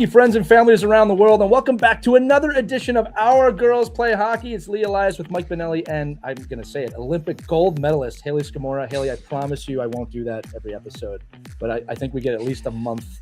hockey friends and families around the world, and welcome back to another edition of Our Girls Play Hockey. It's Lee Elias with Mike Benelli, and I'm going to say it, Olympic gold medalist Haley Scamora. Haley, I promise you I won't do that every episode, but I think we get at least a month.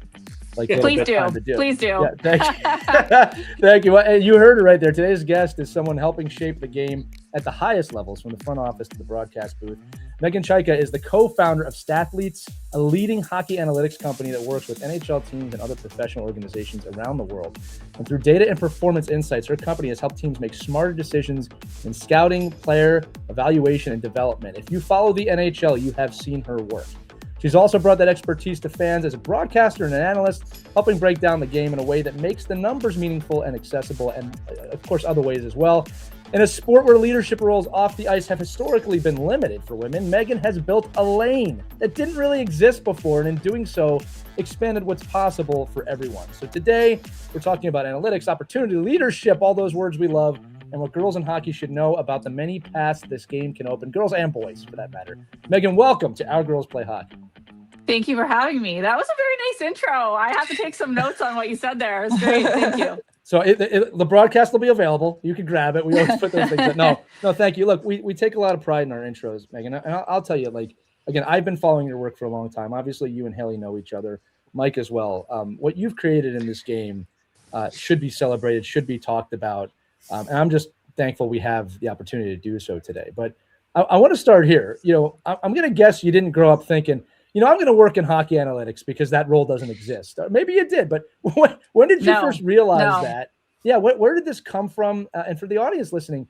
Please do. Please do. Yeah, thank you. Thank you. Well, you heard it right there. Today's guest is someone helping shape the game at the highest levels, from the front office to the broadcast booth. Meghan Chayka is the co-founder of Stathletes, a leading hockey analytics company that works with NHL teams and other professional organizations around the world. And through data and performance insights, her company has helped teams make smarter decisions in scouting, player evaluation, and development. If you follow the NHL, you have seen her work. She's also brought that expertise to fans as a broadcaster and an analyst, helping break down the game in a way that makes the numbers meaningful and accessible, and of course other ways as well. In a sport where leadership roles off the ice have historically been limited for women, Meghan has built a lane that didn't really exist before, and in doing so, expanded what's possible for everyone. So today, we're talking about analytics, opportunity, leadership, all those words we love, and what girls in hockey should know about the many paths this game can open, girls and boys for that matter. Meghan, welcome to Our Girls Play Hockey. Thank you for having me. That was a very nice intro. I have to take some notes on what you said there. It's great. Thank you. So the broadcast will be available. You can grab it. We always put those things. No, thank you. Look, we take a lot of pride in our intros, Meghan. And I'll tell you, again, I've been following your work for a long time. Obviously, you and Haley know each other, Mike as well. What you've created in this game should be celebrated, should be talked about. And I'm just thankful we have the opportunity to do so today. But I want to start here. I'm going to guess you didn't grow up thinking, I'm going to work in hockey analytics because that role doesn't exist. Maybe you did, but when did you first realize that? Yeah, where did this come from? And for the audience listening,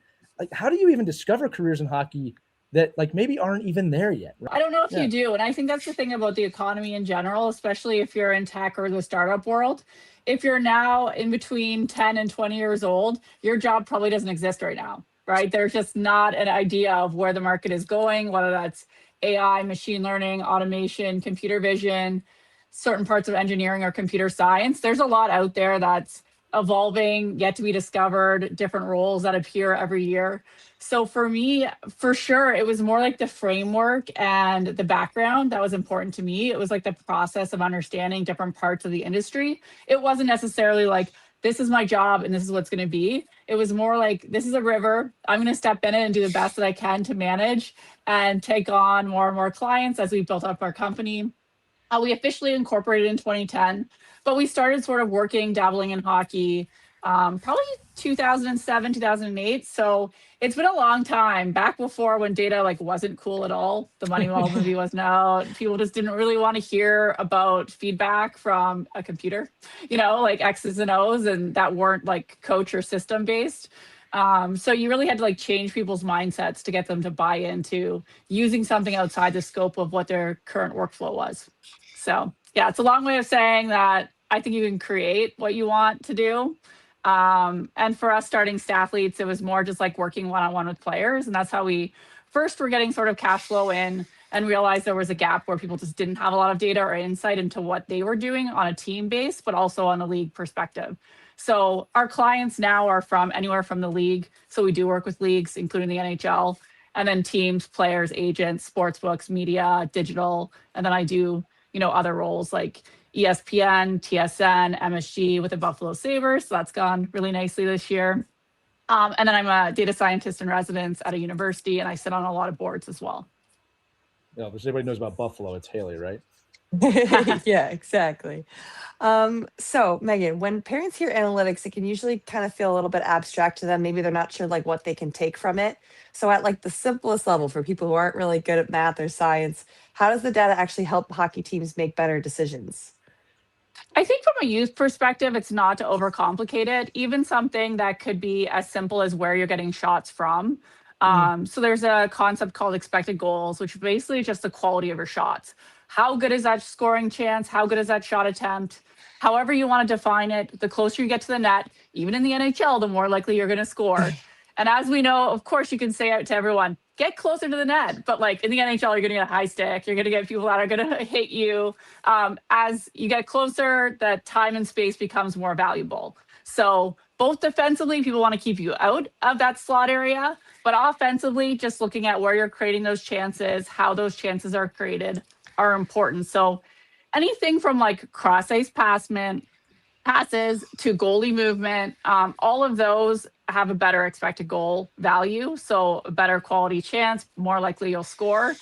how do you even discover careers in hockey that maybe aren't even there yet? Right? I don't know if you do. And I think that's the thing about the economy in general, especially if you're in tech or the startup world. If you're now in between 10 and 20 years old, your job probably doesn't exist right now, right? There's just not an idea of where the market is going, whether that's AI, machine learning, automation, computer vision, certain parts of engineering or computer science. There's a lot out there that's evolving, yet to be discovered, different roles that appear every year. So for me, for sure, it was more like the framework and the background that was important to me. It was like the process of understanding different parts of the industry. It wasn't necessarily like, this is my job and this is what's going to be. It was more like, this is a river. I'm going to step in it and do the best that I can to manage and take on more and more clients as we built up our company. We officially incorporated in 2010, but we started sort of working, dabbling in hockey, probably 2007, 2008. So it's been a long time, back before when data wasn't cool at all. The Moneyball movie wasn't out. People just didn't really want to hear about feedback from a computer, X's and O's, and that weren't coach or system based. So you really had to change people's mindsets to get them to buy into using something outside the scope of what their current workflow was. So yeah, it's a long way of saying that I think you can create what you want to do. And for us starting Stathletes, it was more just working one-on-one with players. And that's how we first were getting sort of cash flow in and realized there was a gap where people just didn't have a lot of data or insight into what they were doing on a team base, but also on a league perspective. So our clients now are from anywhere from the league. So we do work with leagues, including the NHL, and then teams, players, agents, sportsbooks, media, digital. And then I do, other roles like ESPN, TSN, MSG with the Buffalo Sabres. So that's gone really nicely this year. And then I'm a data scientist in residence at a university, and I sit on a lot of boards as well. Yeah, but everybody knows about Buffalo. It's Haley, right? Yeah, exactly. So Meghan, when parents hear analytics, it can usually kind of feel a little bit abstract to them. Maybe they're not sure what they can take from it. So at the simplest level for people who aren't really good at math or science, how does the data actually help hockey teams make better decisions? I think from a youth perspective, it's not to overcomplicate it. Even something that could be as simple as where you're getting shots from. So there's a concept called expected goals, which is basically just the quality of your shots. How good is that scoring chance? How good is that shot attempt? However you want to define it, the closer you get to the net, even in the NHL, the more likely you're going to score. And as we know, of course, you can say out to everyone, get closer to the net. But in the NHL, you're going to get a high stick. You're going to get people that are going to hit you. As you get closer, the time and space becomes more valuable. So both defensively, people want to keep you out of that slot area. But offensively, just looking at where you're creating those chances, how those chances are created are important. So anything from cross ice passment, passes to goalie movement, all of those have a better expected goal value. So a better quality chance, more likely you'll score.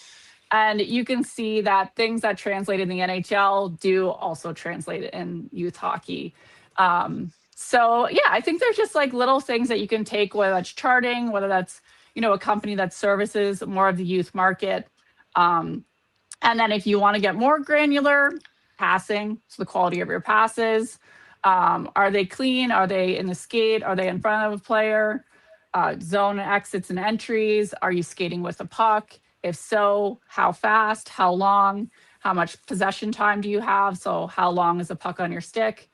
And you can see that things that translate in the NHL do also translate in youth hockey. So yeah, I think there's just like little things that you can take, whether that's charting, whether that's, a company that services more of the youth market. Um, and then if you want to get more granular, passing, so the quality of your passes. Are they clean? Are they in the skate? Are they in front of a player? Zone exits and entries. Are you skating with a puck? If so, how fast? How long? How much possession time do you have? So how long is the puck on your stick?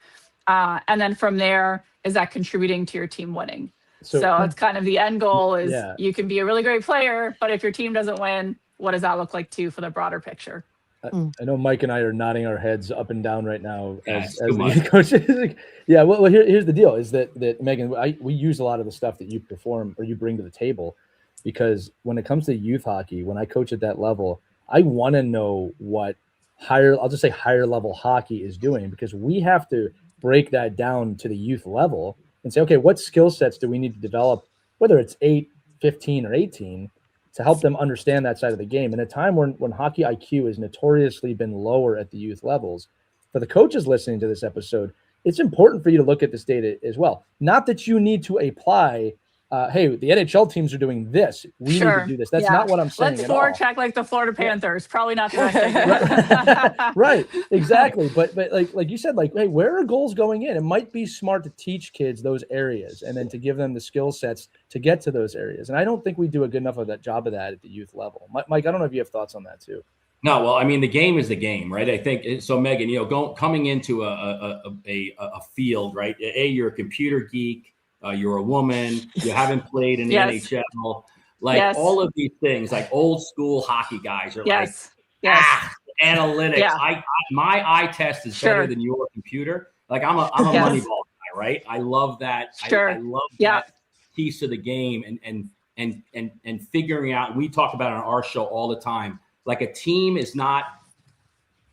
And then from there, is that contributing to your team winning? So it's kind of the end goal is Yeah. you can be a really great player, but if your team doesn't win, what does that look like too for the broader picture? I know Mike and I are nodding our heads up and down right now as too the much. youth coaches. Yeah, well, here's the deal: is that Meghan, we use a lot of the stuff that you perform or you bring to the table, because when it comes to youth hockey, when I coach at that level, I want to know what I'll just say higher level hockey is doing, because we have to break that down to the youth level and say, okay, what skill sets do we need to develop, whether it's 8, 15, or 18, to help them understand that side of the game. In a time when hockey IQ has notoriously been lower at the youth levels, for the coaches listening to this episode, it's important for you to look at this data as well. Not that you need to apply, hey, the NHL teams are doing this, we need to do this. That's not what I'm saying. Let's at all. check like the Florida Panthers. Probably not the best idea. Right, exactly. But like you said, like, hey, where are goals going in? It might be smart to teach kids those areas and then to give them the skill sets to get to those areas. And I don't think we do a good enough of that job of that at the youth level. Mike, I don't know if you have thoughts on that too. No, well, I mean, the game is the game, right? I think so. Meghan, coming into a field, right? You're a computer geek. You're a woman. You haven't played in the NHL. Like all of these things, like old school hockey guys are like, analytics. Yeah. My eye test is better than your computer. Like I'm a Moneyball guy, right? I love that. I love that piece of the game and figuring out. We talk about it on our show all the time. Like a team is not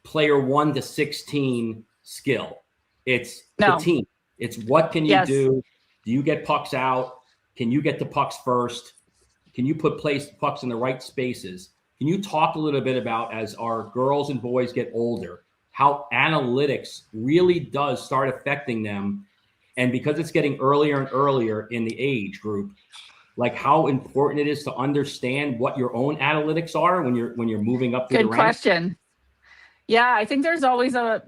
player 1 to 16 skill. It's the team. It's what can you do? Do you get pucks out? Can you get the pucks first? Can you place pucks in the right spaces? Can you talk a little bit about, as our girls and boys get older, how analytics really does start affecting them? And because it's getting earlier and earlier in the age group, like how important it is to understand what your own analytics are when you're moving up through the ranks? Good question. Yeah, I think there's always a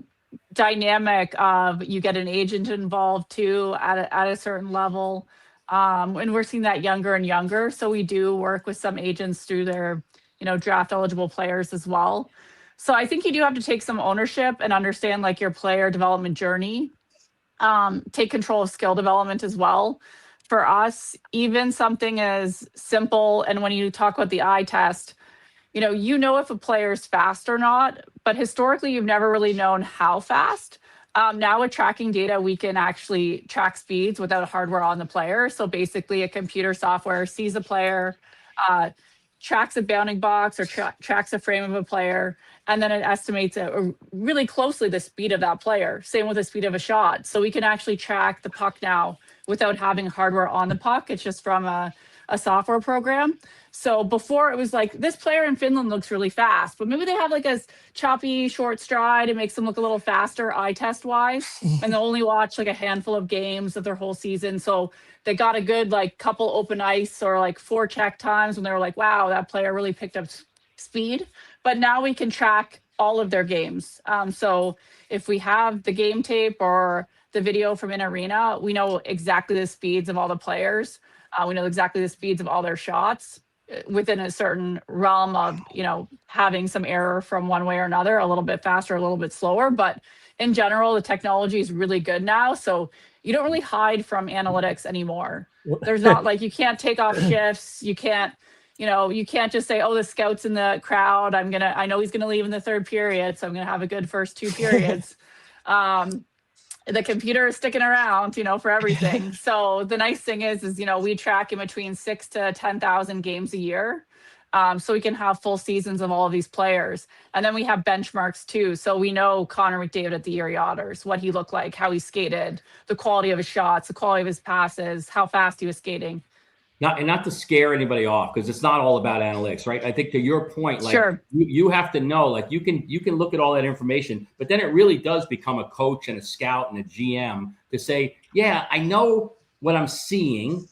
dynamic of you get an agent involved too at a certain level. And we're seeing that younger and younger. So we do work with some agents through their, draft eligible players as well. So I think you do have to take some ownership and understand like your player development journey. Take control of skill development as well. For us, even something as simple, and when you talk about the eye test, if a player's fast or not, but historically you've never really known how fast. Now with tracking data, we can actually track speeds without hardware on the player. So basically a computer software sees a player, tracks a bounding box or tracks a frame of a player, and then it estimates really closely the speed of that player. Same with the speed of a shot. So we can actually track the puck now without having hardware on the puck. It's just from a software program. So before it was like, this player in Finland looks really fast, but maybe they have like a choppy short stride. It makes them look a little faster eye test wise. And they'll only watch like a handful of games of their whole season. So they got a good like couple open ice or like 4 check times when they were like, wow, that player really picked up speed. But now we can track all of their games. So if we have the game tape or the video from an arena, we know exactly the speeds of all the players. We know exactly the speeds of all their shots within a certain realm of, having some error from one way or another, a little bit faster, a little bit slower. But in general, the technology is really good now. So you don't really hide from analytics anymore. There's not like, you can't take off shifts. You can't, you can't just say, oh, the scout's in the crowd. I know he's going to leave in the 3rd period. So I'm going to have a good first 2 periods. The computer is sticking around, for everything. So the nice thing is, we track in between 6,000 to 10,000 games a year. so we can have full seasons of all of these players. And then we have benchmarks too. So we know Connor McDavid at the Erie Otters, what he looked like, how he skated, the quality of his shots, the quality of his passes, how fast he was skating. Not to scare anybody off, because it's not all about analytics, right? I think to your point, like you have to know, like you can look at all that information, but then it really does become a coach and a scout and a GM to say, yeah, I know what I'm seeing,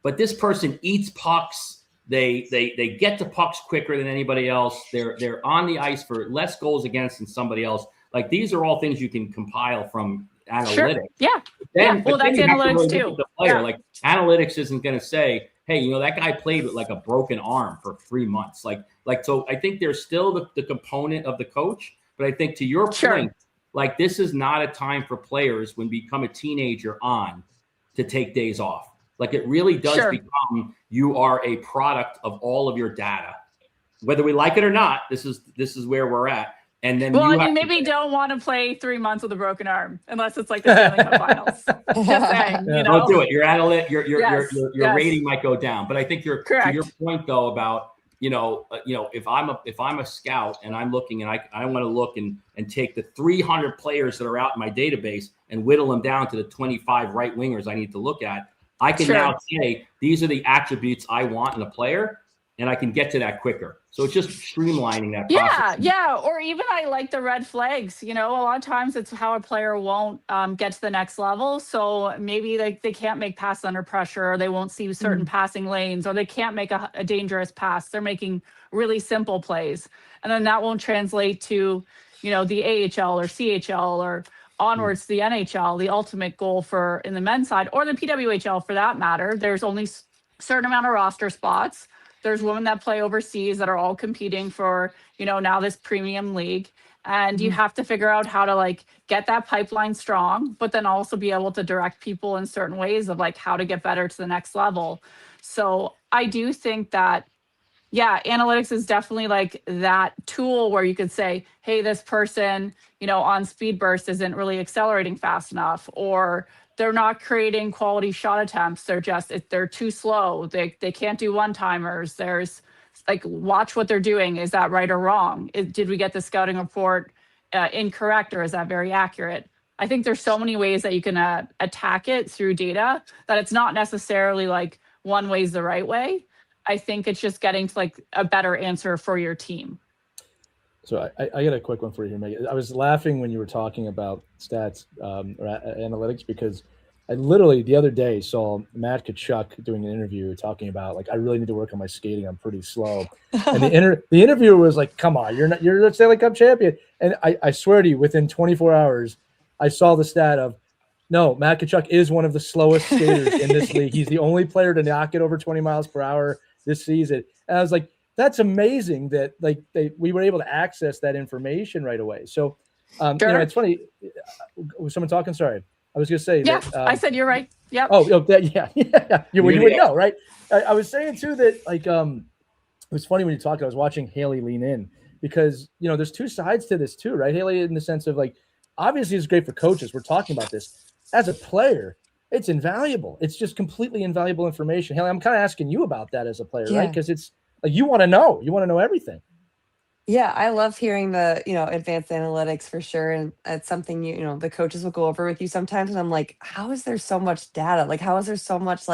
but this person eats pucks. They get to pucks quicker than anybody else. They're on the ice for less goals against than somebody else. Like these are all things you can compile from analytics. Sure. Yeah. Well, that's analytics too. The player, like analytics isn't going to say, hey, that guy played with like a broken arm for 3 months. So I think there's still the component of the coach, but I think to your point, like this is not a time for players when become a teenager to take days off. Like it really does become, you are a product of all of your data, whether we like it or not. This is where we're at. And then you maybe don't want to play 3 months with a broken arm unless it's like the Stanley Cup Finals. Just saying, Don't do it. Your rating might go down. But I think to your point though about if I'm a scout and I'm looking and I want to look and take the 300 players that are out in my database and whittle them down to the 25 right wingers I need to look at, I can now say these are the attributes I want in a player, and I can get to that quicker. So it's just streamlining that process. Yeah. Or even I like the red flags. A lot of times it's how a player won't get to the next level. So maybe they can't make passes under pressure, or they won't see certain passing lanes, or they can't make a dangerous pass. They're making really simple plays. And then that won't translate to, the AHL or CHL or onwards to the NHL, the ultimate goal in the men's side, or the PWHL for that matter. There's only a certain amount of roster spots. There's women that play overseas that are all competing for, now this premium league. And you have to figure out how to get that pipeline strong, but then also be able to direct people in certain ways of how to get better to the next level. So I do think that, analytics is definitely that tool where you could say, hey, this person, on speed burst isn't really accelerating fast enough, or they're not creating quality shot attempts. They're too slow. They can't do one-timers. There's watch what they're doing. Is that right or wrong? Did we get the scouting report incorrect, or is that very accurate? I think there's so many ways that you can attack it through data that it's not necessarily one way's the right way. I think it's just getting to a better answer for your team. So I got a quick one for you here, Megan. I was laughing when you were talking about stats or analytics, because I literally the other day saw Matt Kachuk doing an interview talking about I really need to work on my skating. I'm pretty slow. And the interviewer was like, "Come on, you're the Stanley Cup champion." And I swear to you, within 24 hours, I saw the stat of, no, Matt Kachuk is one of the slowest skaters in this league. He's the only player to not get over 20 miles per hour this season. And I was like, that's amazing that we were able to access that information right away. So, it's funny. Was someone talking? Sorry, I was going to say. Yeah, that, I said you're right. Yeah. Yeah. You would know, right? I was saying too that it was funny when you talked. I was watching Haley lean in, because there's two sides to this too, right? Haley, in the sense of obviously it's great for coaches. We're talking about this as a player. It's invaluable. It's just completely invaluable information. Haley, I'm kind of asking you about that as a player, right? Because it's you want to know everything. Yeah, I love hearing the, advanced analytics for sure. And it's something, the coaches will go over with you sometimes. And I'm like, how is there so much data? How is there so much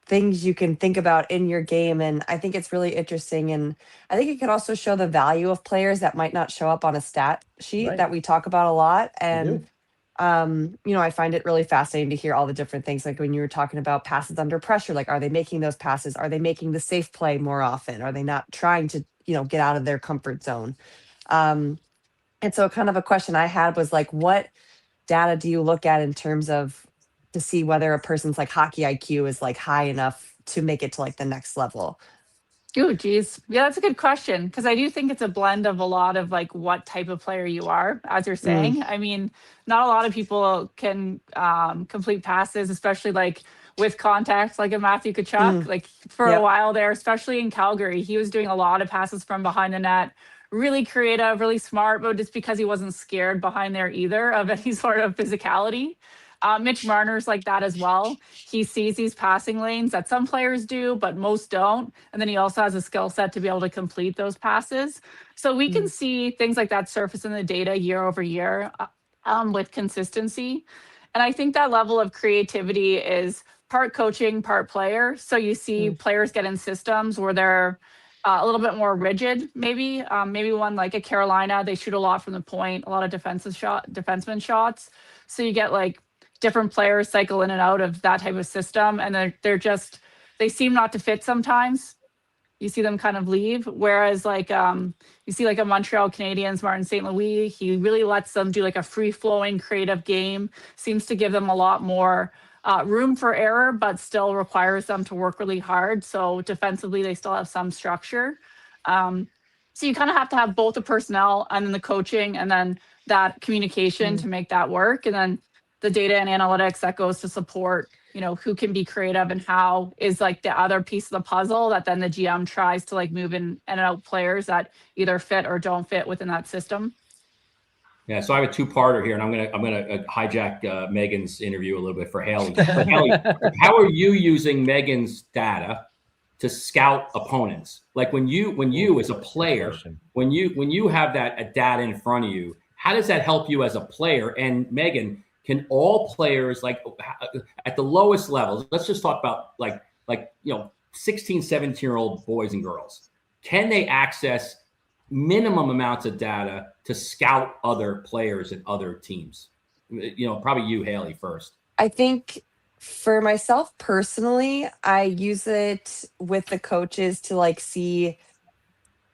things you can think about in your game? And I think it's really interesting. And I think it could also show the value of players that might not show up on a stat sheet that we talk about a lot. And, I find it really fascinating to hear all the different things. Like when you were talking about passes under pressure, are they making those passes? Are they making the safe play more often? Are they not trying to, get out of their comfort zone? And so kind of a question I had was what data do you look at in terms of to see whether a person's hockey IQ is high enough to make it to the next level? Oh, geez. Yeah, that's a good question, because I do think it's a blend of a lot of what type of player you are, as you're saying. I mean, not a lot of people can complete passes, especially with contact, like a Matthew Tkachuk. For a while there, especially in Calgary, he was doing a lot of passes from behind the net, really creative, really smart, but just because he wasn't scared behind there either of any sort of physicality. Mitch Marner's like that as well. He sees these passing lanes that some players do, but most don't. And then he also has a skill set to be able to complete those passes. So we can see things like that surface in the data year over year with consistency. And I think that level of creativity is part coaching, part player. So you see players get in systems where they're a little bit more rigid, maybe. Maybe one like a Carolina, they shoot a lot from the point, a lot of defenseman shots. So you get like different players cycle in and out of that type of system, and they seem not to fit sometimes. You see them kind of leave. Whereas like you see like a Montreal Canadiens, Martin St. Louis, he really lets them do like a free-flowing creative game, seems to give them a lot more room for error, but still requires them to work really hard. So defensively, they still have some structure. So you kind of have to have both the personnel and then the coaching and then that communication to make that work. And then the data and analytics that goes to support, who can be creative and how is like the other piece of the puzzle that then the GM tries to like move in and out players that either fit or don't fit within that system. Yeah, so I have a two-parter here, and I'm gonna hijack Meghan's interview a little bit for Haley. But Haley, how are you using Meghan's data to scout opponents? Like when you as a player, when you have that data in front of you, how does that help you as a player? And Meghan, can all players, like at the lowest levels, let's just talk about like 16, 17-year-old boys and girls, can they access minimum amounts of data to scout other players and other teams? Probably you, Haley, first. I think for myself personally, I use it with the coaches to like see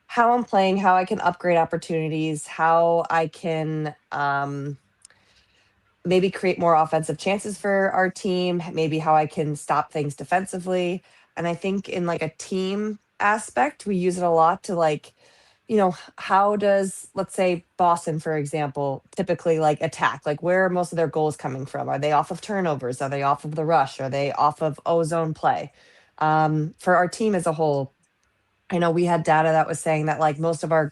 how I'm playing, how I can upgrade opportunities, how I can maybe create more offensive chances for our team, maybe how I can stop things defensively. And I think in like a team aspect, we use it a lot to like, how does, let's say Boston, for example, typically like attack? Like where are most of their goals coming from? Are they off of turnovers? Are they off of the rush? Are they off of O-zone play? For our team as a whole, I know we had data that was saying that like most of our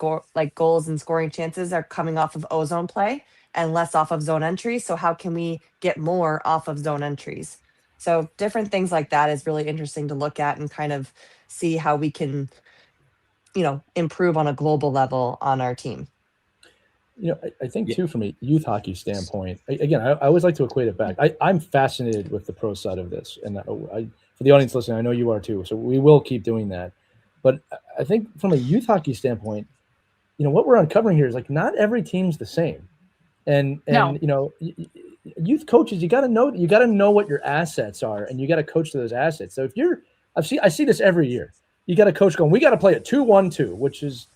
goals and scoring chances are coming off of O-zone play and less off of zone entries. So how can we get more off of zone entries? So different things like that is really interesting to look at and kind of see how we can, improve on a global level on our team. I think too, from a youth hockey standpoint, again, I always like to equate it back. I'm fascinated with the pro side of this. And for the audience listening, I know you are too. So we will keep doing that. But I think from a youth hockey standpoint, what we're uncovering here is like not every team's the same. And no. Youth coaches, you got to know what your assets are, and you got to coach to those assets. So I see this every year. You got a coach going, we got to play a 2-1-2, which is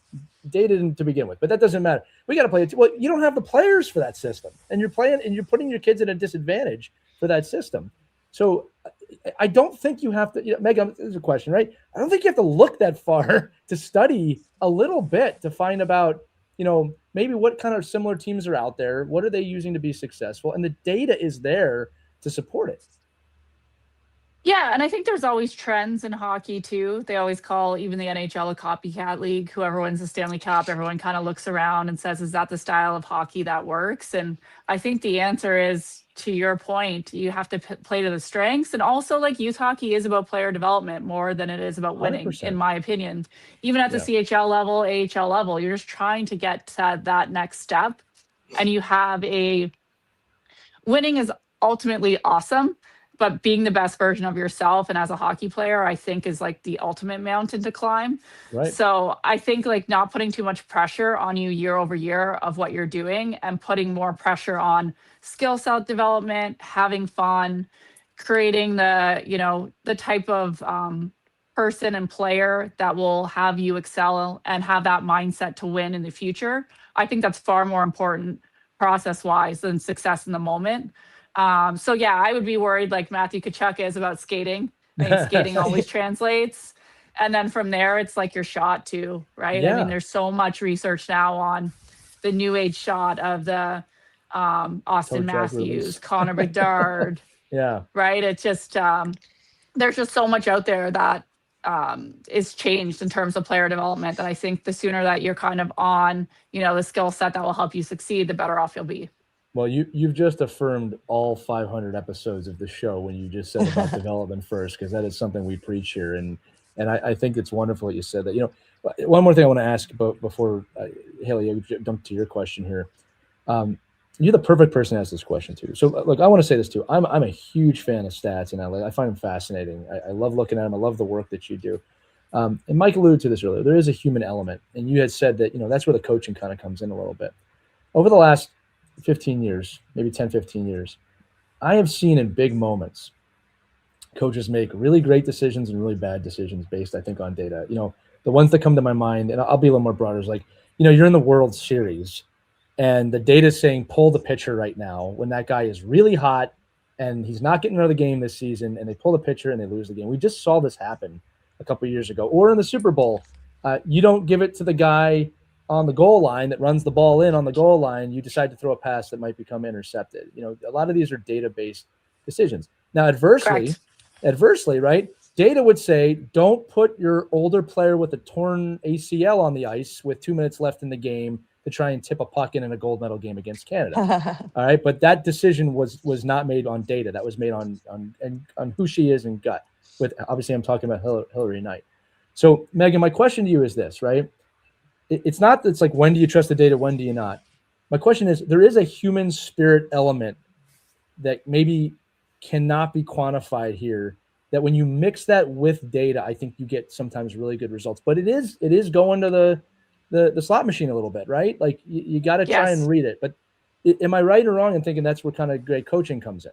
dated to begin with, but that doesn't matter. We got to play it. Well, you don't have the players for that system, and you're putting your kids at a disadvantage for that system. So I don't think you have to, Megan, this is a question, right? I don't think you have to look that far to study a little bit to find about, maybe what kind of similar teams are out there. What are they using to be successful? And the data is there to support it. Yeah, and I think there's always trends in hockey too. They always call even the NHL a copycat league. Whoever wins the Stanley Cup, everyone kind of looks around and says, is that the style of hockey that works? And I think the answer is, to your point, you have to play to the strengths. And also like youth hockey is about player development more than it is about winning, 100%. In my opinion. Even at the CHL level, AHL level, you're just trying to get to that next step. And winning is ultimately awesome. But being the best version of yourself and as a hockey player, I think is like the ultimate mountain to climb. Right. So I think like not putting too much pressure on you year over year of what you're doing and putting more pressure on skill set development, having fun, creating the type of person and player that will have you excel and have that mindset to win in the future. I think that's far more important process-wise than success in the moment. So yeah, I would be worried like Matthew Tkachuk is about skating. I think skating always translates. And then from there, it's like your shot too, right? Yeah. I mean, there's so much research now on the new age shot of the Austin Matthews, Connor Bedard. Yeah. Right. It's just, there's just so much out there that is changed in terms of player development that I think the sooner that you're kind of on, the skill set that will help you succeed, the better off you'll be. Well, you've just affirmed all 500 episodes of the show when you just said about development first, because that is something we preach here, and I think it's wonderful that you said that. One more thing I want to ask about before Haley, I jump to your question here. You're the perfect person to ask this question to. So, look, I want to say this too. I'm a huge fan of stats, and I find them fascinating. I love looking at them. I love the work that you do. And Mike alluded to this earlier. There is a human element, and you had said that that's where the coaching kind of comes in a little bit. Over the last 15 years, maybe 10, 15 years, I have seen in big moments coaches make really great decisions and really bad decisions based, I think, on data. The ones that come to my mind, and I'll be a little more broader, is like, you're in the World Series and the data is saying pull the pitcher right now when that guy is really hot and he's not getting another game this season, and they pull the pitcher and they lose the game. We just saw this happen a couple of years ago. Or in the Super Bowl, you don't give it to the guy on the goal line that runs the ball in on the goal line. You decide to throw a pass that might become intercepted. A lot of these are data-based decisions. Now, adversely, right? Data would say, don't put your older player with a torn ACL on the ice with 2 minutes left in the game to try and tip a puck in a gold medal game against Canada. All right. But that decision was not made on data. That was made on who she is and gut. With, obviously, I'm talking about Hillary Knight. So, Megan, my question to you is this, right? It's not that it's like, when do you trust the data? When do you not? My question is, there is a human spirit element that maybe cannot be quantified here, that when you mix that with data, I think you get sometimes really good results. But it is going to the slot machine a little bit, right? Like you got to try and read it. But am I right or wrong in thinking that's where kind of great coaching comes in?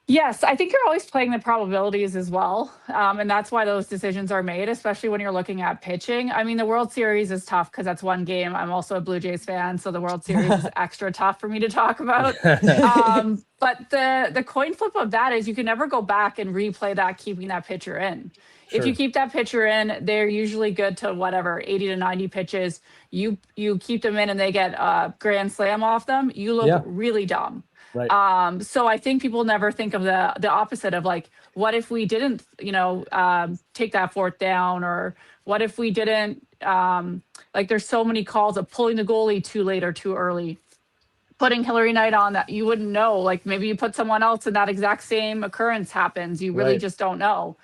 Yes, I think you're always playing the probabilities as well. And that's why those decisions are made, especially when you're looking at pitching. I mean, the World Series is tough because that's one game. I'm also a Blue Jays fan, so the World Series is extra tough for me to talk about. But the coin flip of that is you can never go back and replay that, keeping that pitcher in. Sure. If you keep that pitcher in, they're usually good to whatever, 80 to 90 pitches. You keep them in and they get a grand slam off them. You look really dumb. Right. So I think people never think of the opposite of like, what if we didn't, take that fourth down, or what if we didn't, like there's so many calls of pulling the goalie too late or too early, putting Hillary Knight on that you wouldn't know, like maybe you put someone else and that exact same occurrence happens. You really just don't know.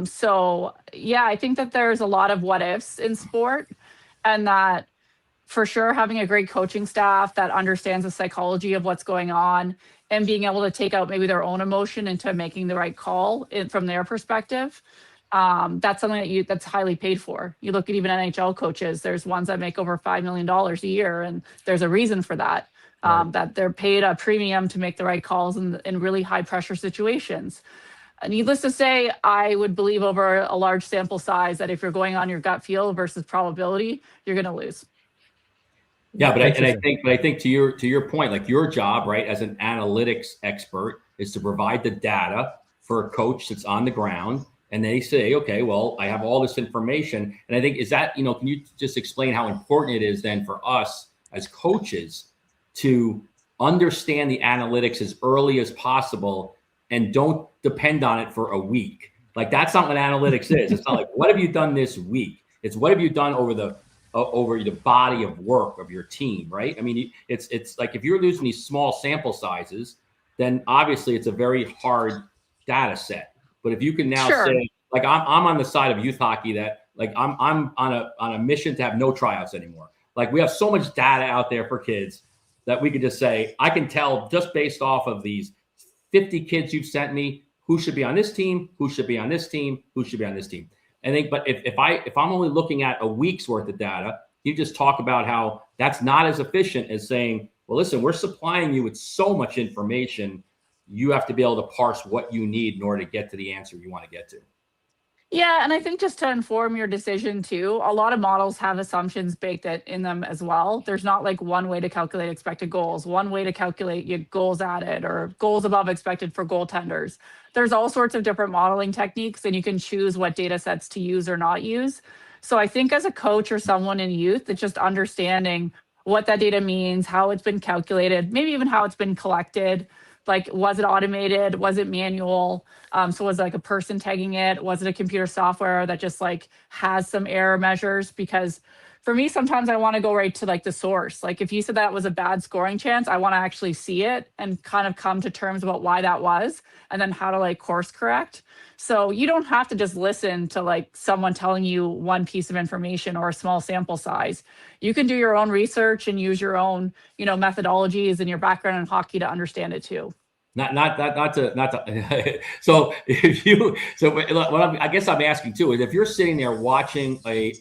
So yeah, I think that there's a lot of what ifs in sport, and that for sure, having a great coaching staff that understands the psychology of what's going on and being able to take out maybe their own emotion into making the right call from their perspective. That's something that's highly paid for. You look at even NHL coaches, there's ones that make over $5 million a year, and there's a reason for that, that they're paid a premium to make the right calls in really high pressure situations. Needless to say, I would believe over a large sample size that if you're going on your gut feel versus probability, you're going to lose. Yeah, but I think to your point, like your job, right, as an analytics expert, is to provide the data for a coach that's on the ground, and they say, okay, well, I have all this information, and I think is that, can you just explain how important it is then for us as coaches to understand the analytics as early as possible and don't depend on it for a week? Like that's not what analytics is. It's not like, what have you done this week? It's what have you done over the body of work of your team, right? I mean, it's like if you're losing these small sample sizes, then obviously it's a very hard data set. But if you can now say, like I'm on the side of youth hockey that like I'm on a mission to have no tryouts anymore. Like we have so much data out there for kids that we could just say, I can tell just based off of these 50 kids you've sent me who should be on this team, who should be on this team, who should be on this team. I think, but if I'm only looking at a week's worth of data, you just talk about how that's not as efficient as saying, well, listen, we're supplying you with so much information. You have to be able to parse what you need in order to get to the answer you want to get to. Yeah, and I think just to inform your decision too, a lot of models have assumptions baked in them as well. There's not like one way to calculate expected goals, one way to calculate your goals added or goals above expected for goaltenders. There's all sorts of different modeling techniques, and you can choose what data sets to use or not use. So I think as a coach or someone in youth, it's just understanding what that data means, how it's been calculated, maybe even how it's been collected. Like, was it automated? Was it manual? So was it like a person tagging it? Was it a computer software that just like has some error measures? Because for me, sometimes I want to go right to like the source. Like if you said that was a bad scoring chance, I want to actually see it and kind of come to terms about why that was and then how to like course correct. So you don't have to just listen to like someone telling you one piece of information or a small sample size. You can do your own research and use your own, methodologies and your background in hockey to understand it too. Not to. So if you, so what I guess I'm asking too is if you're sitting there watching a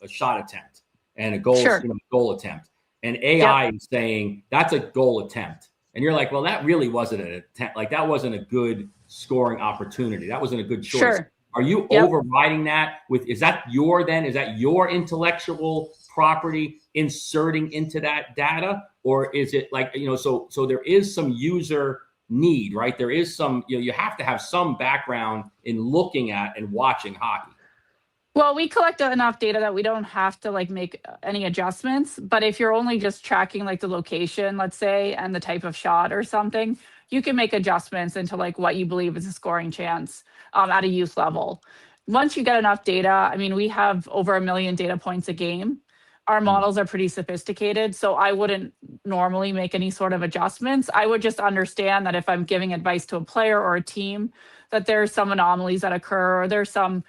shot attempt and a goal, Sure. Goal attempt, and AI is saying that's a goal attempt, and you're like, well, that really wasn't an attempt. Like that wasn't a good scoring opportunity. That wasn't a good choice. Sure. Are you overriding that with? Is that your intellectual property inserting into that data? Or is it like, so there is some user need, right? There is some, you have to have some background in looking at and watching hockey. Well, we collect enough data that we don't have to like make any adjustments. But if you're only just tracking like the location, let's say, and the type of shot or something, you can make adjustments into like what you believe is a scoring chance at a youth level. Once you get enough data, I mean, we have over 1 million data points a game. Our models are pretty sophisticated, so I wouldn't normally make any sort of adjustments. I would just understand that if I'm giving advice to a player or a team, that there's some anomalies that occur, or there's some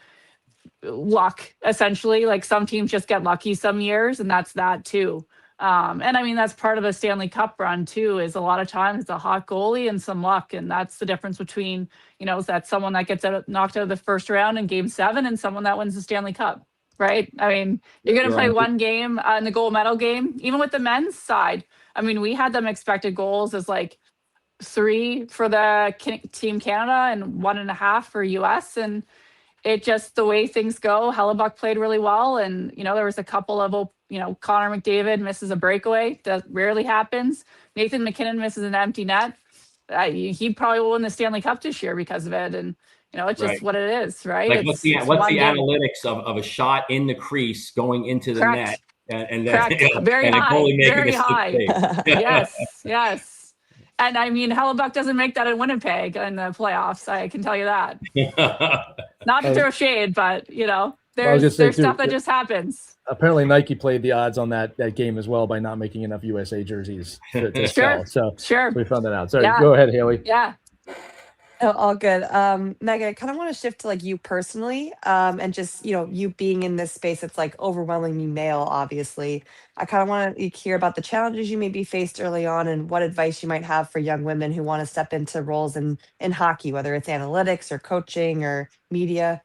luck, essentially. Like some teams just get lucky some years, and that's that too. And I mean, that's part of a Stanley Cup run too, is a lot of times it's a hot goalie and some luck. And that's the difference between, that someone that gets knocked out of the first round in Game 7 and someone that wins the Stanley Cup. Right. I mean, you're going to play one game in the gold medal game, even with the men's side. I mean, we had them expected goals as like 3 for the Team Canada and 1.5 for US. And it just, the way things go, Hellebuck played really well. And, there was a couple of, Connor McDavid misses a breakaway. That rarely happens. Nathan McKinnon misses an empty net. He probably will win the Stanley Cup this year because of it. And, it's just what it is, right? Like what's the analytics of a shot in the crease going into the net and then very and high, very a high. Yes. And I mean, Hellebuck doesn't make that in Winnipeg in the playoffs. I can tell you that. Not to throw shade, but there's stuff that just happens. Apparently, Nike played the odds on that game as well by not making enough USA jerseys to sell. So we found that out. Sorry, go ahead, Haley. Yeah. Oh, all good. Meghan, I kind of want to shift to like you personally, and just, you being in this space, it's like overwhelmingly male, obviously. I kind of want to hear about the challenges you maybe faced early on and what advice you might have for young women who want to step into roles in hockey, whether it's analytics or coaching or media.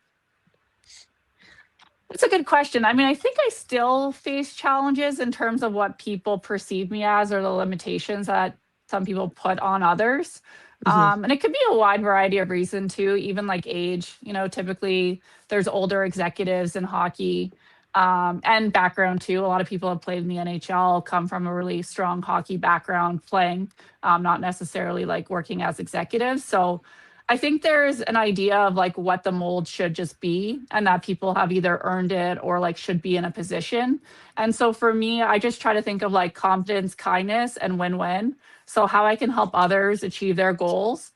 That's a good question. I mean, I think I still face challenges in terms of what people perceive me as or the limitations that some people put on others. And it could be a wide variety of reason too, even like age. Typically there's older executives in hockey and background too. A lot of people have played in the NHL, come from a really strong hockey background playing, not necessarily like working as executives. So I think there's an idea of like what the mold should just be and that people have either earned it or like should be in a position. And so for me, I just try to think of like competence, kindness, and win-win. So how I can help others achieve their goals,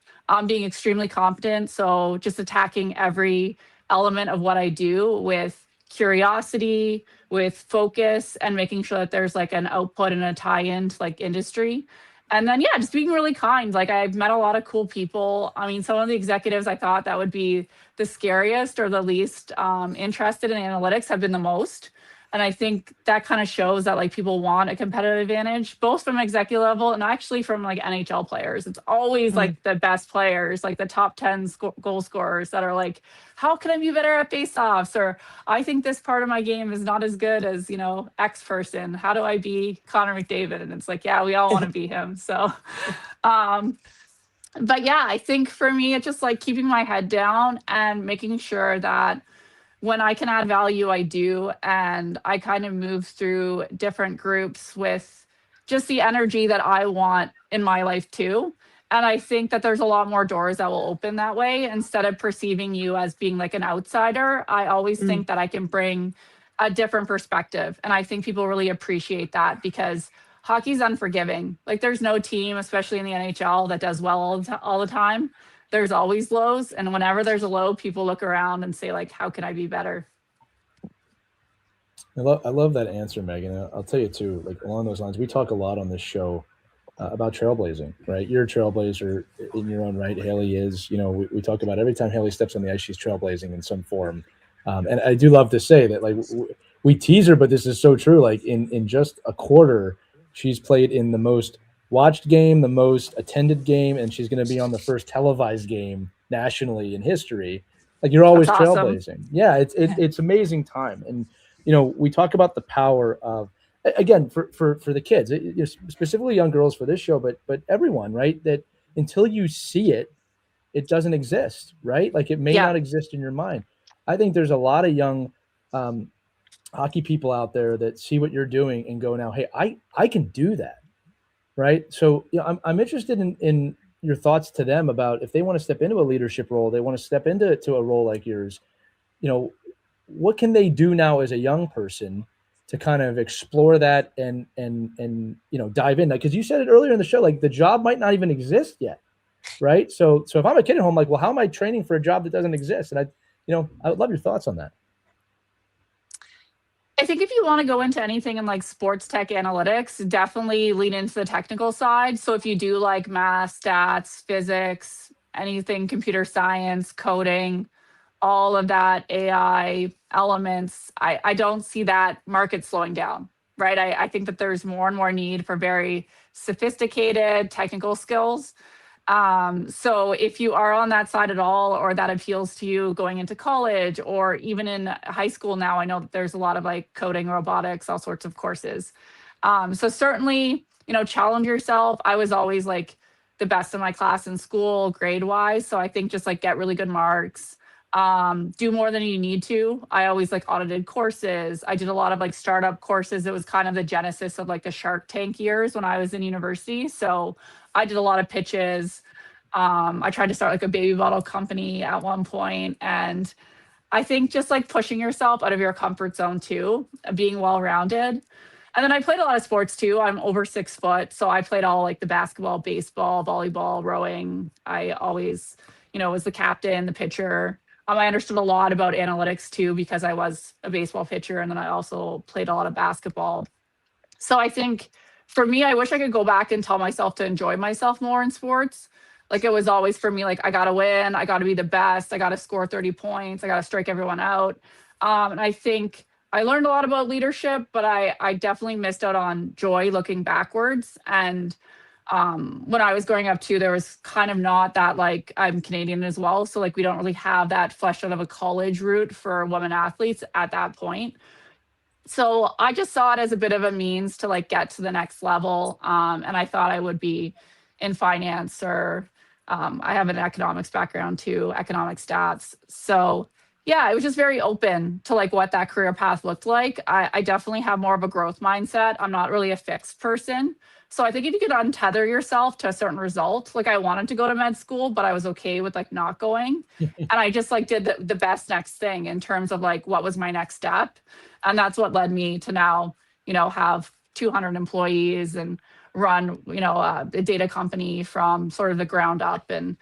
being extremely competent. So just attacking every element of what I do with curiosity, with focus, and making sure that there's like an output and a tie-in to like industry. And then, just being really kind. Like I've met a lot of cool people. I mean, some of the executives I thought that would be the scariest or the least interested in analytics have been the most. And I think that kind of shows that like people want a competitive advantage, both from executive level and actually from like NHL players. It's always like the best players, like the top 10 goal scorers that are like, how can I be better at faceoffs? Or I think this part of my game is not as good as, X person. How do I be Connor McDavid? And it's like, we all want to be him. So, but I think for me, it's just like keeping my head down and making sure that when I can add value, I do. And I kind of move through different groups with just the energy that I want in my life too. And I think that there's a lot more doors that will open that way. Instead of perceiving you as being like an outsider, I always think that I can bring a different perspective. And I think people really appreciate that because hockey's unforgiving. Like there's no team, especially in the NHL, that does well all the time. There's always lows. And whenever there's a low, people look around and say like, how can I be better? I love that answer, Megan. I'll tell you too, like along those lines, we talk a lot on this show about trailblazing, right? You're a trailblazer in your own right. Haley is, we talk about every time Haley steps on the ice, she's trailblazing in some form. And I do love to say that, like, we tease her, but this is so true. Like in just a quarter, she's played in the most watched game, the most attended game, and she's going to be on the first televised game nationally in history. Like, you're always That's awesome. trailblazing. Yeah, it's amazing time. And we talk about the power of, again, for the kids, specifically young girls for this show, but everyone, right? That until you see it, it doesn't exist, right? Like, it may not exist in your mind. I think there's a lot of young hockey people out there that see what you're doing and go, now, hey, I can do that, right? So I'm interested in your thoughts to them about if they want to step into a leadership role, they want to step into a role like yours. What can they do now as a young person to kind of explore that and dive in? Because you said it earlier in the show, like the job might not even exist yet, right? So if I'm a kid at home, like, well, how am I training for a job that doesn't exist? And I would love your thoughts on that. I think if you want to go into anything in like sports tech analytics, definitely lean into the technical side. So if you do like math, stats, physics, anything computer science, coding, all of that AI elements, I don't see that market slowing down, right? I think that there's more and more need for very sophisticated technical skills. So if you are on that side at all, or that appeals to you going into college or even in high school now, I know that there's a lot of like coding, robotics, all sorts of courses. So certainly, challenge yourself. I was always like the best in my class in school, grade wise. So I think just like get really good marks, do more than you need to. I always like audited courses. I did a lot of like startup courses. It was kind of the genesis of like the Shark Tank years when I was in university. So I did a lot of pitches. I tried to start like a baby bottle company at one point. And I think just like pushing yourself out of your comfort zone too, being well-rounded. And then I played a lot of sports too. I'm over 6 foot. So I played all like the basketball, baseball, volleyball, rowing. I always, was the captain, the pitcher. I understood a lot about analytics too, because I was a baseball pitcher. And then I also played a lot of basketball. So I think for me, I wish I could go back and tell myself to enjoy myself more in sports. Like, it was always for me, like, I got to win. I got to be the best. I got to score 30 points. I got to strike everyone out. And I think I learned a lot about leadership, but I definitely missed out on joy looking backwards. And when I was growing up too, there was kind of not that, like, I'm Canadian as well. So like, we don't really have that fleshed out of a college route for women athletes at that point. So I just saw it as a bit of a means to like get to the next level. And I thought I would be in finance, or I have an economics background too, economic stats. So yeah, it was just very open to like what that career path looked like. I definitely have more of a growth mindset. I'm not really a fixed person. So I think if you could untether yourself to a certain result, like I wanted to go to med school, but I was okay with like not going. And I just like did the best next thing in terms of like what was my next step. And that's what led me to now, have 200 employees and run, a data company from sort of the ground up and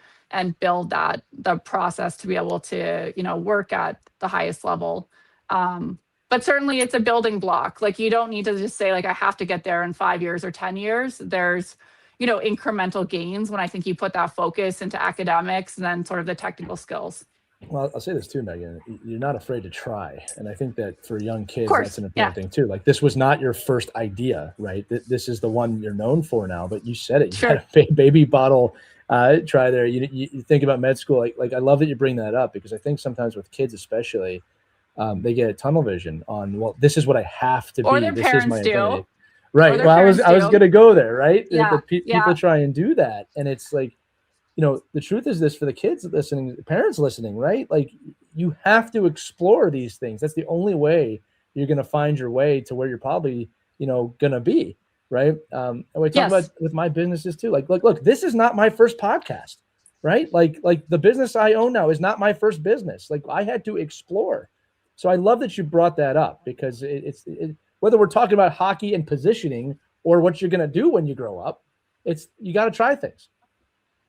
build the process to be able to, work at the highest level. But certainly it's a building block. Like, you don't need to just say like, I have to get there in 5 years or 10 years. There's, incremental gains when I think you put that focus into academics and then sort of the technical skills. Well, I'll say this too, Megan. You're not afraid to try. And I think that for young kids, that's an important thing too. Like, this was not your first idea, right? This is the one you're known for now, but you said it. You had a baby bottle try there. You think about med school. Like I love that you bring that up, because I think sometimes with kids especially, they get tunnel vision on, well, this is what I have to be. Or their this parents is my do. identity. Right. Well, I was going to go there, right? Yeah. People try and do that. And it's like, the truth is this for the kids listening, the parents listening, right? Like, you have to explore these things. That's the only way you're going to find your way to where you're probably, going to be. Right. And we talk about with my businesses too. Like, look, this is not my first podcast, right? Like the business I own now is not my first business. Like, I had to explore. So I love that you brought that up, because it's whether we're talking about hockey and positioning or what you're going to do when you grow up, you got to try things.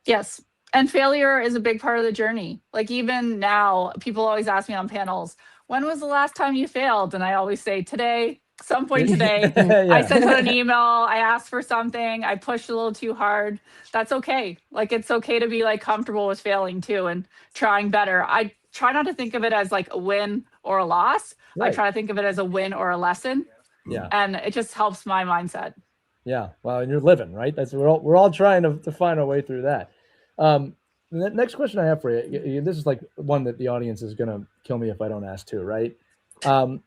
Yes. And failure is a big part of the journey. Like, even now, people always ask me on panels, when was the last time you failed? And I always say today, some point today. Yeah. I sent out an email, I asked for something, I pushed a little too hard. That's okay. Like, it's okay to be like comfortable with failing too and trying better. I try not to think of it as like a win or a loss. Right. I try to think of it as a win or a lesson. Yeah. And it just helps my mindset. Yeah. Well, and you're living, right? That's we're all trying to find our way through that. The next question I have for you, this is like one that the audience is going to kill me if I don't ask too, right?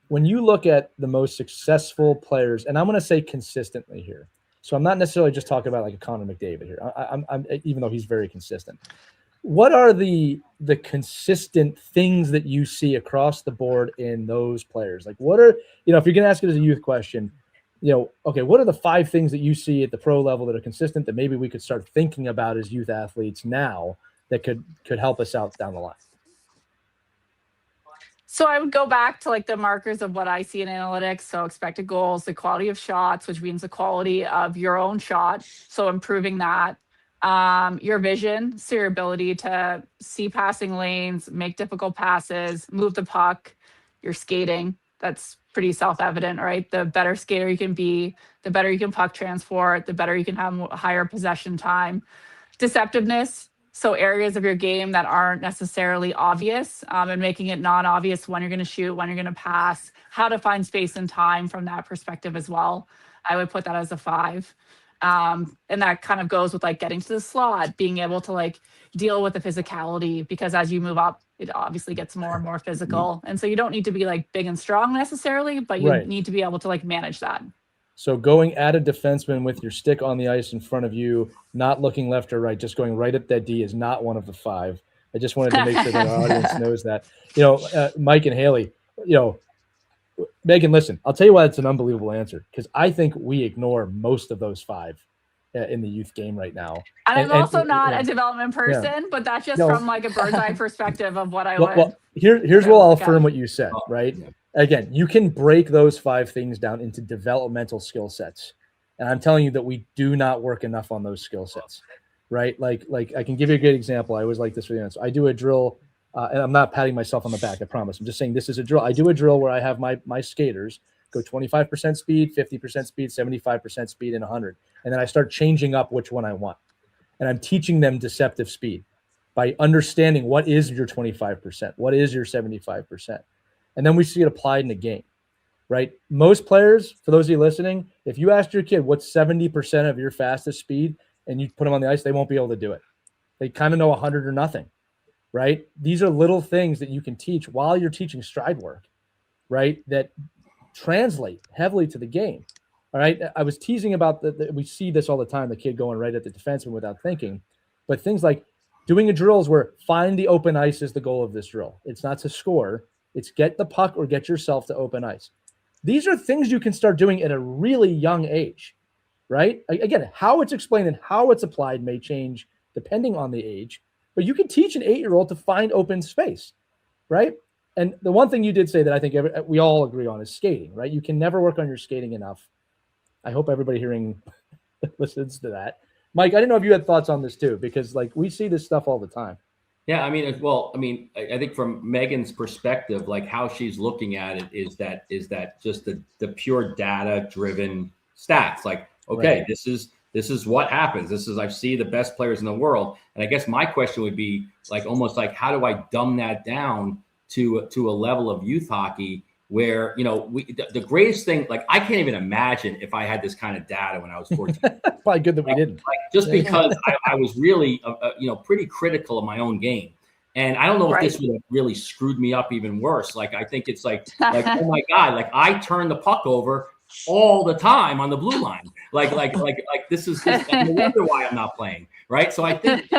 When you look at the most successful players, and I'm going to say consistently here, so I'm not necessarily just talking about like a Connor McDavid here. I'm even though he's very consistent. What are the consistent things that you see across the board in those players? Like, what are, if you're going to ask it as a youth question, okay, what are the 5 things that you see at the pro level that are consistent that maybe we could start thinking about as youth athletes now that could help us out down the line? So I would go back to like the markers of what I see in analytics. So expected goals, the quality of shots, which means the quality of your own shot. So improving that. Your vision, so your ability to see passing lanes, make difficult passes, move the puck, your skating. That's pretty self-evident, right? The better skater you can be, the better you can puck transport, the better you can have higher possession time. Deceptiveness, so areas of your game that aren't necessarily obvious, and making it non-obvious when you're going to shoot, when you're going to pass, how to find space and time from that perspective as well. I would put that as a 5. And that kind of goes with like getting to the slot, being able to like deal with the physicality, because as you move up, it obviously gets more and more physical. And so you don't need to be like big and strong necessarily, but you need to be able to like manage that. So going at a defenseman with your stick on the ice in front of you, not looking left or right, just going right at that D is not one of the 5. I just wanted to make sure that our audience knows that. Mike and Haley, Megan, listen, I'll tell you why it's an unbelievable answer, because I think we ignore most of those 5 in the youth game right now. And I'm also not a development person, but that's just from like a bird's eye perspective of what I would. Well, here's what I'll affirm what you said, right? Again, you can break those 5 things down into developmental skill sets. And I'm telling you that we do not work enough on those skill sets, right? Like I can give you a good example. I always like this for the answer. I do a drill, and I'm not patting myself on the back, I promise. I'm just saying this is a drill. I do a drill where I have my skaters go 25% speed, 50% speed, 75% speed, and 100. And then I start changing up which one I want. And I'm teaching them deceptive speed by understanding what is your 25%, what is your 75%. And then we see it applied in the game, right? Most players, for those of you listening, if you ask your kid what's 70% of your fastest speed and you put them on the ice, they won't be able to do it. They kind of know 100 or nothing, right? These are little things that you can teach while you're teaching stride work, right? That translate heavily to the game. All right. I was teasing about we see this all the time, the kid going right at the defenseman without thinking, but things like doing a drill is where find the open ice is the goal of this drill. It's not to score. It's get the puck or get yourself to open ice. These are things you can start doing at a really young age, right? Again, how it's explained and how it's applied may change depending on the age, but you can teach an 8-year-old to find open space, right? And the one thing you did say that I think we all agree on is skating, right? You can never work on your skating enough. I hope everybody hearing listens to that. Mike, I didn't know if you had thoughts on this too, because like we see this stuff all the time. Yeah, I mean, I think from Megan's perspective, like how she's looking at it is that just the pure data driven stats. Like, okay, right. This is what happens. I see the best players in the world. And I guess my question would be like, almost like, how do I dumb that down to a level of youth hockey where, the greatest thing, like I can't even imagine if I had this kind of data when I was 14. Probably good that we didn't. Like, just because I was really, pretty critical of my own game. And I don't know if this would have really screwed me up even worse. Like, I think it's like oh my God, like I turn the puck over all the time on the blue line. Like this is no wonder why I'm not playing. Right. So I think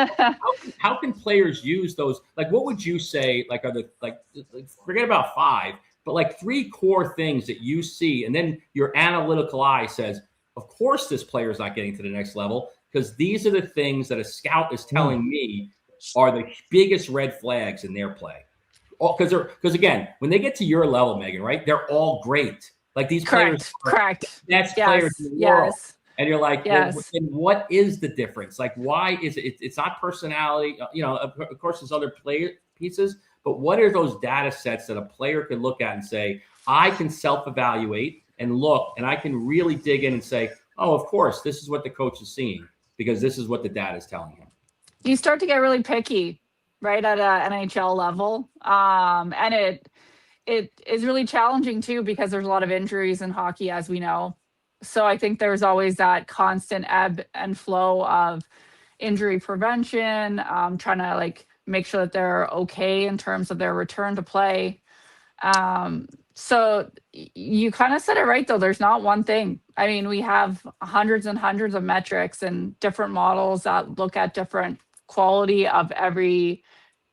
how can players use those? Like, what would you say, like, are the, like, forget about 5, but like 3 core things that you see, and then your analytical eye says, of course, this player is not getting to the next level, because these are the things that a scout is telling me are the biggest red flags in their play. Because again, when they get to your level, Megan, right, they're all great. Like these players are the best players in the world. And you're like, well, then what is the difference? Like, why is it? It's not personality. Of course, there's other play pieces, but what are those data sets that a player can look at and say, I can self-evaluate and look, and I can really dig in and say, oh, of course, this is what the coach is seeing because this is what the data is telling him. You start to get really picky, right, at an NHL level. And it is really challenging too, because there's a lot of injuries in hockey, as we know. So I think there's always that constant ebb and flow of injury prevention, trying to like make sure that they're okay in terms of their return to play. So you kind of said it right, though. There's not one thing. I mean, we have hundreds and hundreds of metrics and different models that look at different quality of every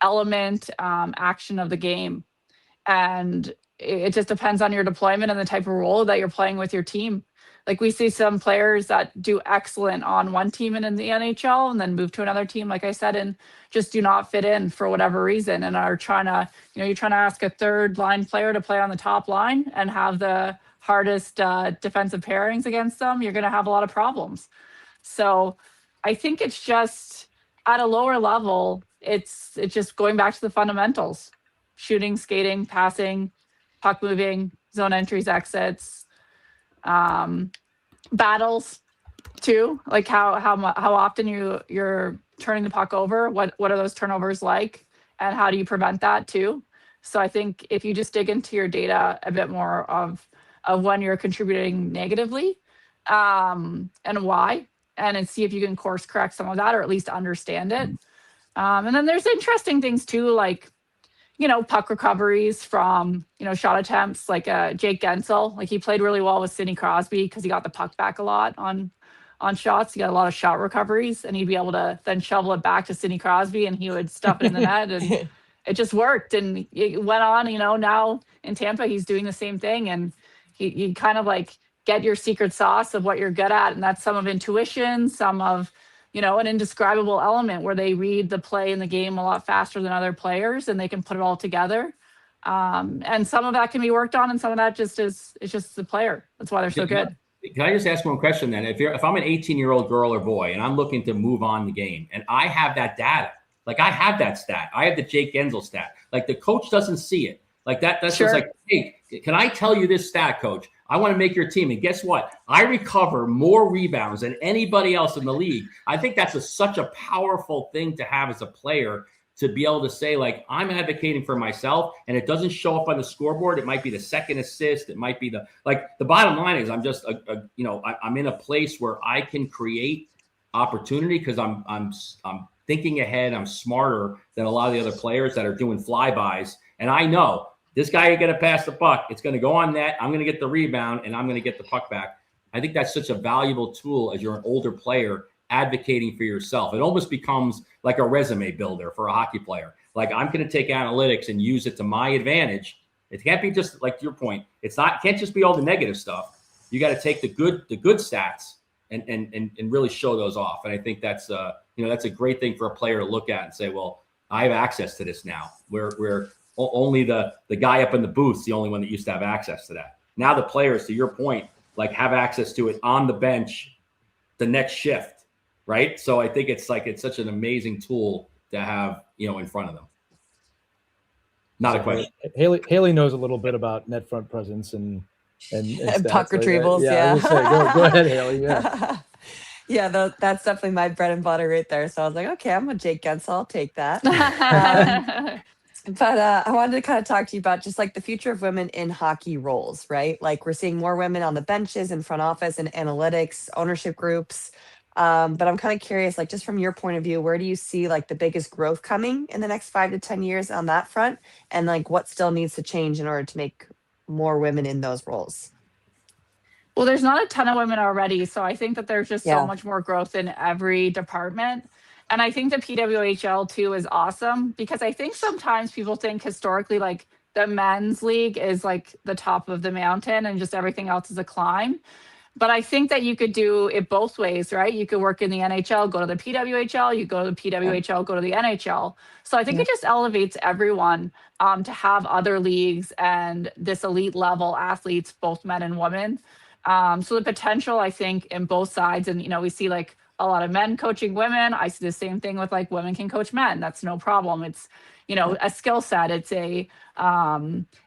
element, action of the game. And it just depends on your deployment and the type of role that you're playing with your team. Like we see some players that do excellent on one team and in the NHL and then move to another team, like I said, and just do not fit in for whatever reason and are trying to, you're trying to ask a third line player to play on the top line and have the hardest defensive pairings against them. You're going to have a lot of problems. So I think it's just at a lower level, it's just going back to the fundamentals: shooting, skating, passing, puck moving, zone entries, exits, battles too, like how often you're turning the puck over, what are those turnovers like, and how do you prevent that too. So I think if you just dig into your data a bit more of when you're contributing negatively, and why, and see if you can course correct some of that or at least understand it. And then there's interesting things too, like puck recoveries from, shot attempts, like Jake Gensel. Like he played really well with Sidney Crosby because he got the puck back a lot on shots. He got a lot of shot recoveries, and he'd be able to then shovel it back to Sidney Crosby, and he would stuff it in the net, and it just worked. And it went on, now in Tampa, he's doing the same thing. And he kind of like get your secret sauce of what you're good at. And that's some of intuition, some of, an indescribable element where they read the play in the game a lot faster than other players, and they can put it all together. And some of that can be worked on, and some of that it's just the player. That's why they're so good. Can I just ask one question then? If I'm an 18-year-old girl or boy and I'm looking to move on the game and I have that data, like I have that stat, I have the Jake Gensel stat, like the coach doesn't see it. Like that's sure. Just like, hey, can I tell you this stat, coach? I want to make your team. And guess what? I recover more rebounds than anybody else in the league. I think that's such a powerful thing to have as a player, to be able to say, like, I'm advocating for myself, and it doesn't show up on the scoreboard. It might be the second assist. It might be the bottom line is I'm just, I'm in a place where I can create opportunity because I'm thinking ahead. I'm smarter than a lot of the other players that are doing flybys. And I know this guy ain't going to pass the puck. It's going to go on net. I'm going to get the rebound, and I'm going to get the puck back. I think that's such a valuable tool as you're an older player advocating for yourself. It almost becomes like a resume builder for a hockey player. Like, I'm going to take analytics and use it to my advantage. It can't be just like your point. It can't just be all the negative stuff. You got to take the good stats and really show those off. And I think that's that's a great thing for a player to look at and say, well, I have access to this now. Where only the guy up in the booth's the only one that used to have access to that. Now the players, to your point, like have access to it on the bench the next shift, right? So I think it's such an amazing tool to have, in front of them. Not a question. Haley knows a little bit about net front presence and puck retrievals. Like yeah. Go ahead, Haley. Yeah. Yeah, that's definitely my bread and butter right there. So I was like, okay, I'm with Jake Gensel. I'll take that. But I wanted to kind of talk to you about just like the future of women in hockey roles, right? Like we're seeing more women on the benches, in front office, and analytics, ownership groups. But I'm kind of curious, like just from your point of view, where do you see like the biggest growth coming in the next 5 to 10 years on that front? And like what still needs to change in order to make more women in those roles? Well, there's not a ton of women already. So I think that there's just so much more growth in every department. And I think the PWHL too is awesome, because I think sometimes people think historically like the men's league is like the top of the mountain and just everything else is a climb. But I think that you could do it both ways, right? You could work in the NHL, go to the PWHL, you go to the PWHL, go to the NHL. So I think it just elevates everyone to have other leagues and this elite level athletes, both men and women. So the potential, I think, in both sides, and we see like a lot of men coaching women. I see the same thing with like women can coach men. That's no problem. a skill set.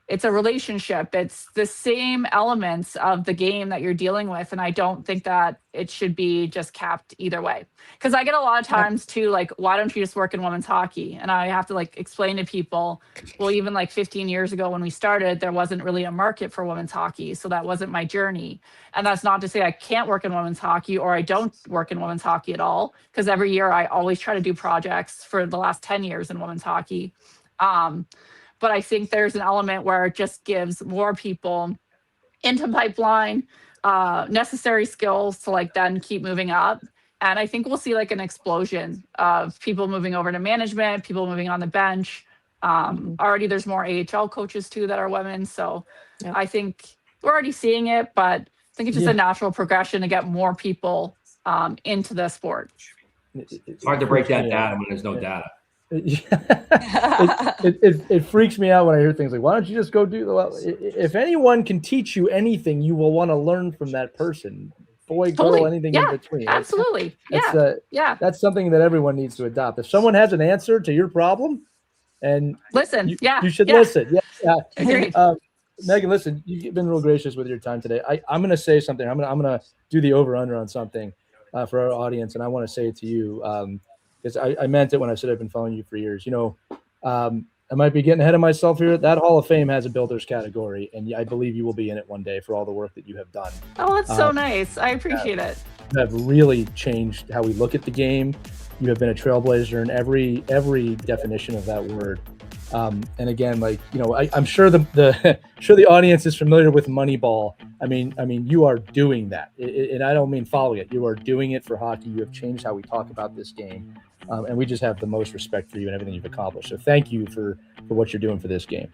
It's a relationship. It's the same elements of the game that you're dealing with. And I don't think that it should be just capped either way. Because I get a lot of times too, like, why don't you just work in women's hockey? And I have to like explain to people, well, even like 15 years ago when we started, there wasn't really a market for women's hockey. So that wasn't my journey. And that's not to say I can't work in women's hockey or I don't work in women's hockey at all. Because every year I always try to do projects for the last 10 years in women's hockey. But I think there's an element where it just gives more people into pipeline, necessary skills to like then keep moving up. And I think we'll see like an explosion of people moving over to management, people moving on the bench. Already there's more AHL coaches too that are women. So I think we're already seeing it, but I think it's just a natural progression to get more people into the sport. It's hard to break that down when there's no data. It freaks me out when I hear things like, why don't you just go do if anyone can teach you anything, you will want to learn from that person, boy, girl, anything in between. Absolutely. That's something that everyone needs to adopt. If someone has an answer to your problem and listen, you should listen. Agreed. Meghan, listen, you've been real gracious with your time today. I'm going to say something. I'm going to do the over under on something for our audience. And I want to say it to you. Because I meant it when I said I've been following you for years. I might be getting ahead of myself here. That Hall of Fame has a builders category, and I believe you will be in it one day for all the work that you have done. Oh, that's so nice. I appreciate it. You have really changed how we look at the game. You have been a trailblazer in every definition of that word. And again, I'm sure the audience is familiar with Moneyball. I mean, you are doing that, and I don't mean following it. You are doing it for hockey. You have changed how we talk about this game, and we just have the most respect for you and everything you've accomplished. So thank you for what you're doing for this game.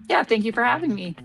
Yeah, thank you for having me.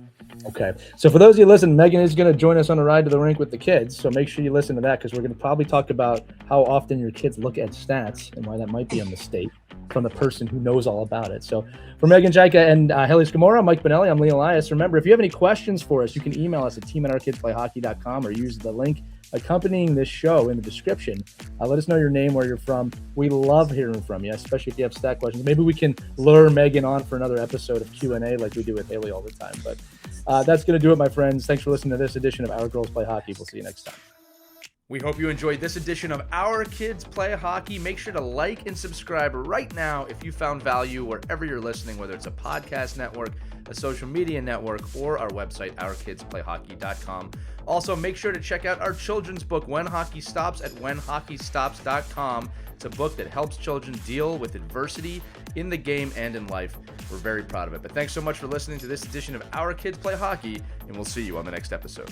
Okay, so for those of you listening, Meghan is going to join us on a ride to the rink with the kids. So make sure you listen to that because we're going to probably talk about how often your kids look at stats and why that might be a mistake from the person who knows all about it. So for Meghan Chayka and Heli Scamora, Mike Benelli, I'm Lee Elias. Remember, if you have any questions for us, you can email us at team@ourkidsplayhockey.com or use the link accompanying this show in the description. Let us know your name, where you're from. We love hearing from you, especially if you have stat questions. Maybe we can lure Meghan on for another episode of Q&A like we do with Haley all the time. But that's going to do it, my friends. Thanks for listening to this edition of Our Girls Play Hockey. We'll see you next time. We hope you enjoyed this edition of Our Kids Play Hockey. Make sure to like and subscribe right now if you found value wherever you're listening, whether it's a podcast network, a social media network, or our website, ourkidsplayhockey.com. Also, make sure to check out our children's book, When Hockey Stops, at whenhockeystops.com. It's a book that helps children deal with adversity in the game and in life. We're very proud of it. But thanks so much for listening to this edition of Our Kids Play Hockey, and we'll see you on the next episode.